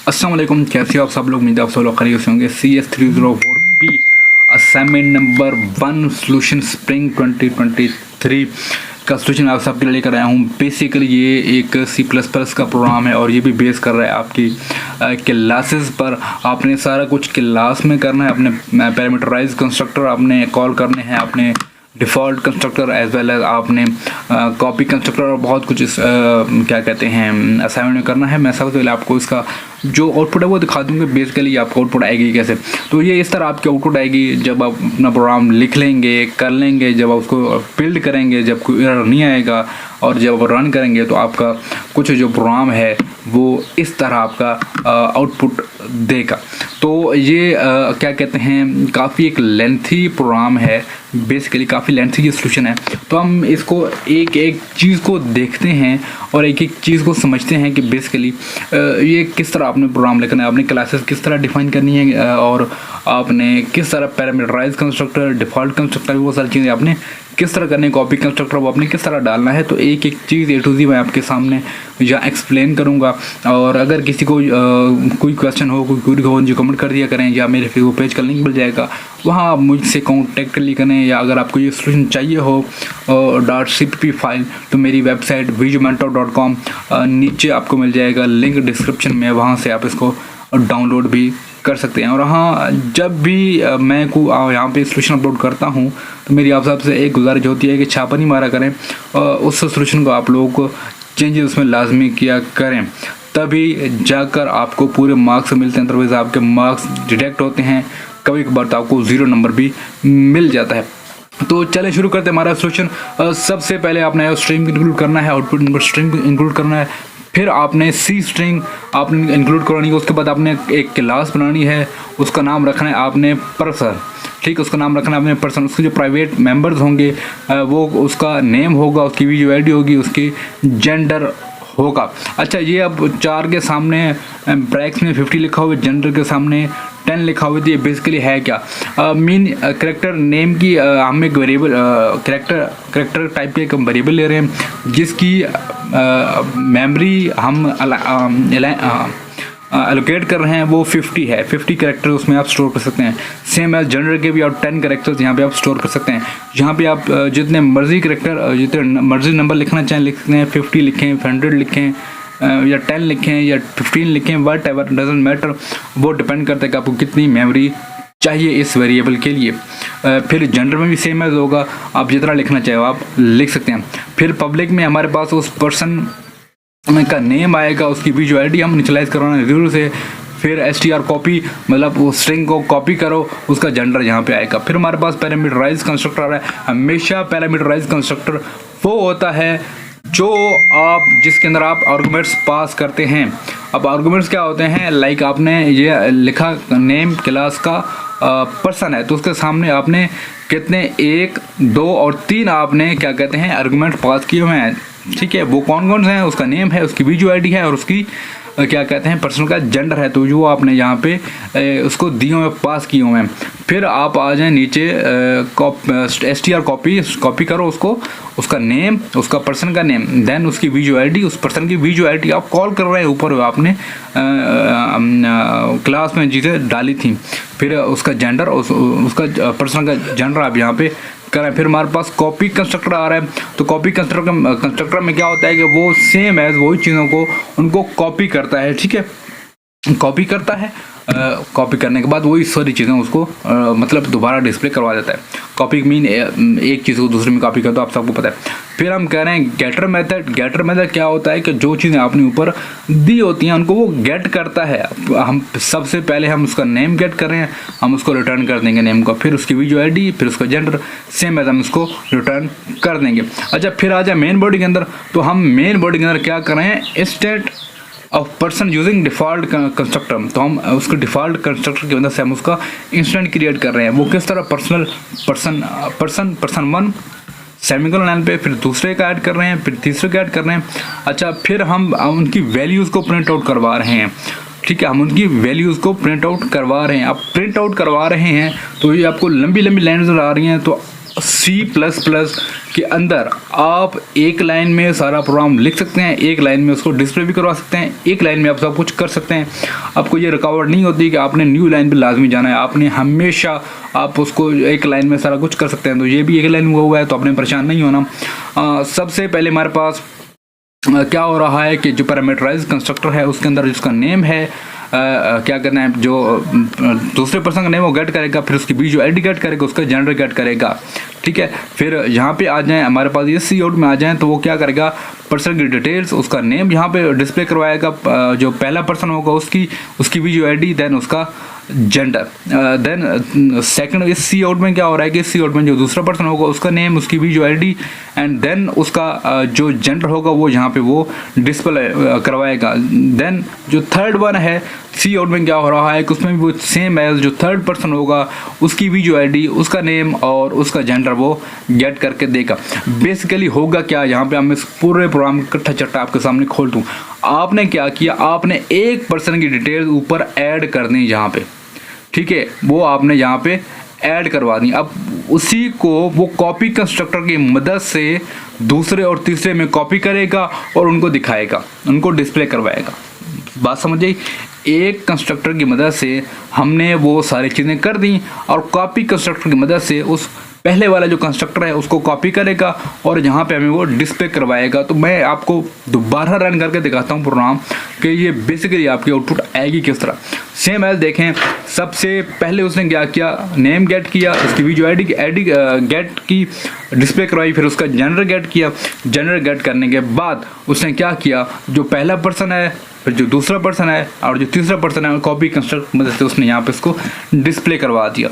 अस्सलाम वालेकुम, कैसे हो आप सब लोग। उम्मीद है आप सब लोग खैरियत से होंगे। CS304B assignment number 1 solution spring 2023 का सोल्यूशन आप सबके लिए लेकर आया हूँ। बेसिकली ये एक C++ का प्रोग्राम है और ये भी बेस कर रहा है आपकी क्लासेस पर। आपने सारा कुछ क्लास में करना है, अपने पैरामीटराइज कंस्ट्रक्टर आपने कॉल करने हैं, आपने default constructor as well as आपने कॉपी कंस्ट्रक्टर और बहुत कुछ इस क्या कहते हैं असाइनमेंट में करना है। मैं सबसे पहले आपको इसका जो आउटपुट है वो दिखा दूँगा। बेसिकली आपको आउटपुट आएगी कैसे, तो ये इस तरह आपकी आउटपुट आएगी जब आप अपना प्रोग्राम लिख लेंगे, कर लेंगे, जब आप उसको बिल्ड करेंगे, जब कोई एरर नहीं आएगा और जब आप रन करेंगे तो आपका कुछ जो प्रोग्राम है वो इस तरह आपका आउटपुट देगा। तो ये क्या कहते हैं काफ़ी एक लेंथी प्रोग्राम है, बेसिकली काफ़ी लेंथी ये सोल्यूशन है। तो हम इसको एक एक चीज़ को देखते हैं और एक एक चीज़ को समझते हैं कि बेसिकली ये किस तरह आपने प्रोग्राम लिखना है, आपने क्लासेस किस तरह डिफाइन करनी है और आपने किस तरह पैरामीटराइज कंस्ट्रक्टर, डिफ़ॉल्ट कंस्ट्रक्टर, वो सारी चीज़ें आपने किस तरह करनी है, कॉपी कंस्ट्रक्टर वो आपने किस तरह डालना है। तो एक एक चीज़ A to Z मैं आपके सामने यहाँ एक्सप्लेन करूँगा। और अगर किसी को कोई क्वेश्चन हो, कोई क्वेरी हो, जो कमेंट कर दिया करें, या मेरे फेसबुक पेज का लिंक मिल जाएगा, वहाँ आप मुझसे कॉन्टैक्ट कर लिया करें। या अगर आपको ये सोल्यूशन चाहिए हो .cpp फाइल तो मेरी वेबसाइट visumentor.com नीचे आपको मिल जाएगा लिंक डिस्क्रिप्शन में, वहाँ से आप इसको डाउनलोड भी कर सकते हैं। और हाँ, जब भी मैं को यहाँ पे सोल्यूशन अपलोड करता हूँ तो मेरी आप सबसे एक गुजारिश होती है कि छापा नहीं मारा करें, उस सोल्यूशन को आप लोगों को चेंजेस उसमें लाजमी किया करें, तभी जाकर आपको पूरे मार्क्स मिलते हैं। अदरवाइज आपके मार्क्स डिडक्ट होते हैं, कभी कभार तो आपको 0 नंबर भी मिल जाता है। तो चले शुरू करते हैं हमारा सोल्यूशन। सबसे पहले आपने स्ट्रिंग इंक्लूड करना है, आउटपुट नंबर स्ट्रिंग इंक्लूड करना है, फिर आपने C स्ट्रिंग आपने इंक्लूड करनी है। उसके बाद आपने एक क्लास बनानी है, उसका नाम रखना है आपने पर्सन, ठीक है, उसका नाम रखना है आपने पर्सन। उसके जो प्राइवेट मेंबर्स होंगे वो उसका नेम होगा, उसकी वीडियो आईडी होगी, उसकी जेंडर होगा। अच्छा, ये अब 4 के सामने ब्रैकेट्स में 50 लिखा हुआ है, जेंडर के सामने 10 लिखा हुआ है। ये बेसिकली है क्या, मीन करेक्टर नेम की हम एक वेरिएबल करेक्टर टाइप के एक वेरिएबल ले रहे हैं जिसकी मेमोरी हम एलोकेट कर रहे हैं, वो 50 है। 50 करेक्टर उसमें आप स्टोर कर सकते हैं। सेम एज जेंडर के भी आप 10 करेक्टर्स यहाँ पे आप स्टोर कर सकते हैं। यहाँ पे आप जितने मर्जी करेक्टर, जितने मर्जी नंबर लिखना चाहें लिख सकते हैं। 50 लिखें, 100 लिखें, या 10 लिखें या 15 लिखें, वट एवर, डजेंट मैटर। वो डिपेंड करता है कि आपको कितनी मेमोरी चाहिए इस वेरिएबल के लिए। फिर जेंडर में भी सेम एज होगा, आप जितना लिखना चाहे आप लिख सकते हैं। फिर पब्लिक में हमारे पास उस पर्सन का नेम आएगा, उसकी वीडियो आईडी हम इनिशियलाइज करवाना है 0 से। फिर str कॉपी, मतलब उस स्ट्रिंग को कॉपी करो, उसका जेंडर यहाँ पे आएगा। फिर हमारे पास पैरामीटराइज कंस्ट्रक्टर आ रहा है। हमेशा पैरामीटराइज कंस्ट्रक्टर वो होता है जो आप जिसके अंदर आप आर्गुमेंट्स पास करते हैं। अब आर्गुमेंट्स क्या होते हैं, लाइक आपने ये लिखा नेम क्लास का पर्सन है, तो उसके सामने आपने कितने 1, 2 और 3 आपने क्या कहते हैं आर्गुमेंट पास किए हुए हैं, ठीक है। वो कौन कौन से हैं, उसका नेम है, उसकी वीडियो आईडी है और उसकी क्या कहते हैं पर्सन का जेंडर है। तो जो आपने यहाँ पे उसको दिए हुए पास किए हुए हैं। फिर आप आ जाएं नीचे str कॉपी करो उसको, उसका नेम, उसका पर्सन का नेम, देन उसकी वीडियो आईडी, उस पर्सन की वीडियो आईडी आप कॉल कर रहे हैं ऊपर आपने क्लास में जिसे डाली थी। फिर उसका जेंडर, उसका पर्सन का जेंडर आप यहाँ पे करें। फिर हमारे पास कॉपी कंस्ट्रक्टर आ रहा है। तो कॉपी कंस्ट्रक्टर में क्या होता है कि वो सेम एज वही चीज़ों को उनको कॉपी करता है, ठीक है, कॉपी करता है। कॉपी करने के बाद वही सारी चीज़ें उसको मतलब दोबारा डिस्प्ले करवा देता है। कॉपी मीन एक चीज़ को दूसरे में कॉपी कर दो, आप सबको पता है। फिर हम कह रहे हैं गेटर मेथड। गेटर मेथड क्या होता है कि जो चीज़ें आपने ऊपर दी होती हैं उनको वो गेट करता है। हम सबसे पहले हम उसका नेम गेट कर रहे हैं, हम उसको रिटर्न कर देंगे नेम को, फिर उसकी वीडियो आईडी, फिर उसका जेंडर, सेम एज हम उसको रिटर्न कर देंगे। अच्छा, फिर आ जाए मेन बॉडी के अंदर। तो हम मेन बॉडी के अंदर क्या कर रहे हैं, state of person using default constructor. तो हम उसको डिफ़ॉल्ट कंस्ट्रक्टर की मदद से हम उसका इंस्टेंट क्रिएट कर रहे हैं। वो किस तरह, पर्सन 1 सेमीकोलन लाइन पे, फिर दूसरे का ऐड कर रहे हैं, फिर तीसरे का ऐड कर रहे हैं। अच्छा, फिर हम उनकी वैल्यूज़ को प्रिंट आउट करवा रहे हैं, ठीक है, हम उनकी वैल्यूज़ को प्रिंट आउट करवा रहे हैं। अब प्रिंट आउट करवा रहे हैं तो ये आपको लंबी लंबी लाइन नजर आ रही हैं, तो C++ के अंदर आप एक लाइन में सारा प्रोग्राम लिख सकते हैं, एक लाइन में उसको डिस्प्ले भी करवा सकते हैं, एक लाइन में आप सब कुछ कर सकते हैं। आपको ये रुकावट नहीं होती कि आपने न्यू लाइन पे लाजमी जाना है, आपने हमेशा आप उसको एक लाइन में सारा कुछ कर सकते हैं। तो ये भी एक लाइन में हुआ है, तो आपने परेशान नहीं होना। सबसे पहले हमारे पास क्या हो रहा है कि जो पैरामीटराइज कंस्ट्रक्टर है उसके अंदर जिसका नेम है क्या करना है, जो दूसरे पर्सन का नेम वो गेट करेगा, फिर उसकी बीच जो आईडी गेट करेगा, उसका जेंडर गेट करेगा, ठीक है। फिर यहाँ पे आ जाएं हमारे पास ये सी आउट में आ जाएं तो वो क्या करेगा, पर्सन की डिटेल्स, उसका नेम यहाँ पे डिस्प्ले करवाएगा, जो पहला पर्सन होगा उसकी भी जो आईडी, देन उसका जेंडर। देन सेकंड इस सी आउट में क्या हो रहा है कि सी आउट में जो दूसरा पर्सन होगा उसका नेम, उसकी भी जो आईडी, एंड देन उसका जो जेंडर होगा वो यहाँ पे वो डिस्प्ले करवाएगा। देन जो थर्ड वन है सी आउट में क्या हो रहा है कि उसमें भी वो सेम एज जो थर्ड पर्सन होगा उसकी भी जो आईडी, उसका नेम और उसका जेंडर वो गेट करके देगा। बेसिकली होगा क्या, यहाँ पे हम इस पूरे प्रोग्राम इकट्ठा चट्टा आपके सामने खोल दूँ। आपने क्या किया, आपने एक पर्सन की डिटेल ऊपर ऐड करनी यहाँ पे, ठीक है, वो आपने यहाँ पे ऐड करवा दी। अब उसी को वो कॉपी कंस्ट्रक्टर की मदद से दूसरे और तीसरे में कॉपी करेगा और उनको दिखाएगा, उनको डिस्प्ले करवाएगा। बात समझ आई? एक कंस्ट्रक्टर की मदद से हमने वो सारी चीज़ें कर दी और कॉपी कंस्ट्रक्टर की मदद से उस पहले वाला जो कंस्ट्रक्टर है उसको कॉपी करेगा और यहाँ पे हमें वो डिस्प्ले करवाएगा। तो मैं आपको दोबारा रन करके दिखाता हूँ प्रोग्राम कि ये बेसिकली आपकी आउटपुट आएगी किस तरह। सेम एज देखें, सबसे पहले उसने क्या किया, नेम गेट किया, उसकी भी जो आईडी गेट की डिस्प्ले करवाई, फिर उसका जेंडर गेट किया। जेंडर गेट करने के बाद उसने क्या किया, जो पहला पर्सन है, फिर जो दूसरा पर्सन है और जो तीसरा पर्सन है, कॉपी कंस्ट्रक्ट मदद से उसने यहाँ पे इसको डिस्प्ले करवा दिया।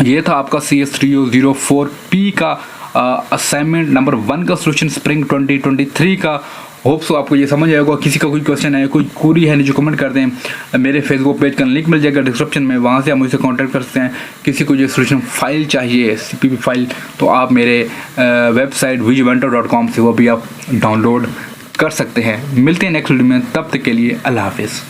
ये था आपका CS3004P का असाइनमेंट नंबर 1 का सोल्यूशन स्प्रिंग 2023 का। होप सो आपको ये समझ आएगा। किसी का कोई क्वेश्चन है, कोई क्वेरी है, जो कमेंट कर दें। मेरे फेसबुक पेज का लिंक मिल जाएगा डिस्क्रिप्शन में, वहाँ से आप मुझसे कांटेक्ट कर सकते हैं। किसी को जो सोल्यूशन फाइल चाहिए, CPP फाइल, तो आप मेरे वेबसाइट visumentor.com से वो भी आप डाउनलोड कर सकते हैं। मिलते हैं नेक्स्ट वीडियो में, तब तक के लिए अल्लाह हाफिज़।